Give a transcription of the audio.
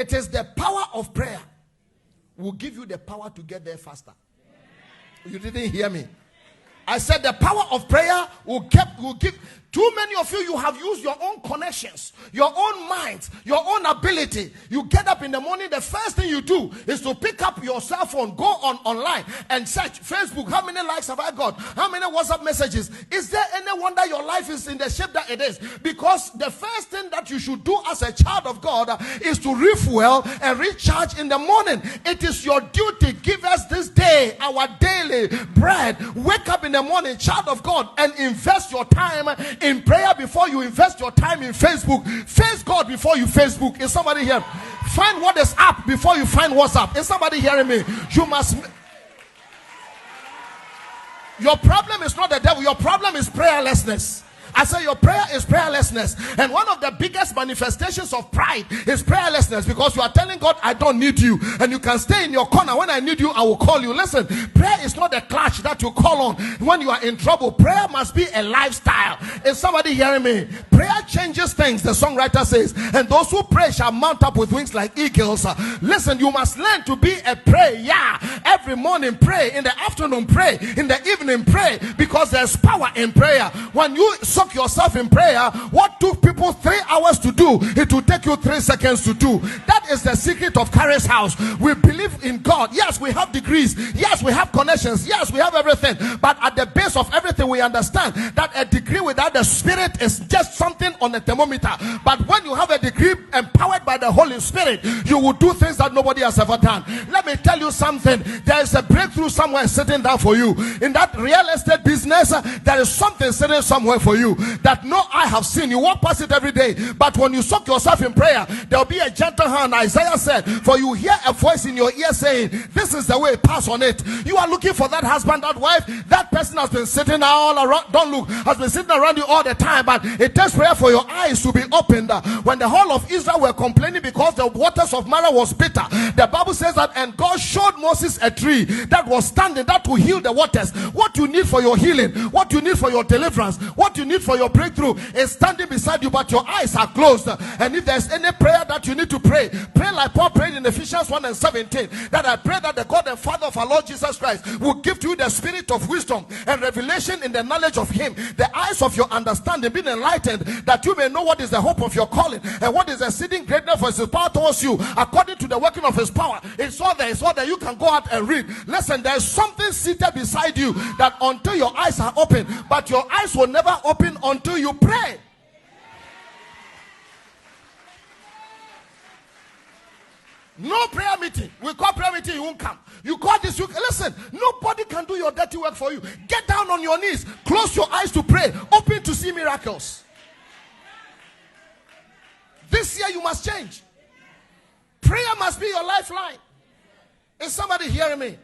It is the power of prayer will give you the power to get there faster. You didn't hear me. I said the power of prayer will give. Too many of you have used your own connections, your own minds, your own ability. You get up in the morning, the first thing you do is to pick up your cell phone, go online and search Facebook. How many likes have I got? How many WhatsApp messages? Is there any wonder your life is in the shape that it is? Because the first thing that you should do as a child of God is to refuel and recharge in the morning. It is your duty. Give us this day our daily bread. Wake up in the morning, child of God, and invest your time in prayer before you invest your time in Facebook. Face God before you Facebook. Is somebody here? Find what is up before you find what's up. Is somebody hearing me? You must. Your problem is not the devil. Your problem is prayerlessness. I say your prayer is prayerlessness. And one of the biggest manifestations of pride is prayerlessness, because you are telling God, I don't need you. And you can stay in your corner. When I need you, I will call you. Listen, prayer is not a clutch that you call on when you are in trouble. Prayer must be a lifestyle. Is somebody hearing me? Prayer changes things, the songwriter says. And those who pray shall mount up with wings like eagles. Listen, you must learn to be a prayer. Every morning pray. In the afternoon pray. In the evening pray. Because there's power in prayer. When you soak yourself in prayer, what took people 3 hours to do, it will take you 3 seconds to do. That is the secret of Charis House. We believe in God. Yes, we have degrees. Yes, we have connections. Yes, we have everything. But at the base of everything, we understand that a degree without the Spirit is just something on a thermometer. But when you have a degree empowered by the Holy Spirit, you will do things that nobody has ever done. Let me tell you something. There is a breakthrough somewhere sitting down for you. In that real estate business, there is something sitting somewhere for you that no eye have seen. You walk past it every day. But when you soak yourself in prayer, there will be a gentle hand. Isaiah said, for you hear a voice in your ear saying, this is the way, pass on it. You are looking for that husband, that wife. That person has been sitting all around. Don't look, has been sitting around you all the time. But it takes prayer for your eyes to be opened. When the whole of Israel were complaining because the waters of Marah was bitter, the Bible says that, and God showed Moses a tree that was standing, that will heal the waters. What you need for your healing, what you need for your deliverance, what you need for your breakthrough is standing beside you, but your eyes are closed. And if there's any prayer that you need to pray, pray like Paul prayed in Ephesians 1:17, that I pray that the God and Father of our Lord Jesus Christ will give to you the spirit of wisdom and revelation in the knowledge of him, the eyes of your understanding being enlightened, that you may know what is the hope of your calling and what is the exceeding greatness of his power towards you according to the working of his power. It's all there. It's all there. You can go out and read. Listen, there's something seated beside you that until your eyes are open, but your eyes will never open until you pray. No prayer meeting. We call prayer meeting, you won't come. You call this, listen, nobody can do your dirty work for you. Get down on your knees. Close your eyes to pray. Open to see miracles. This year you must change. Prayer must be your lifeline. Is somebody hearing me?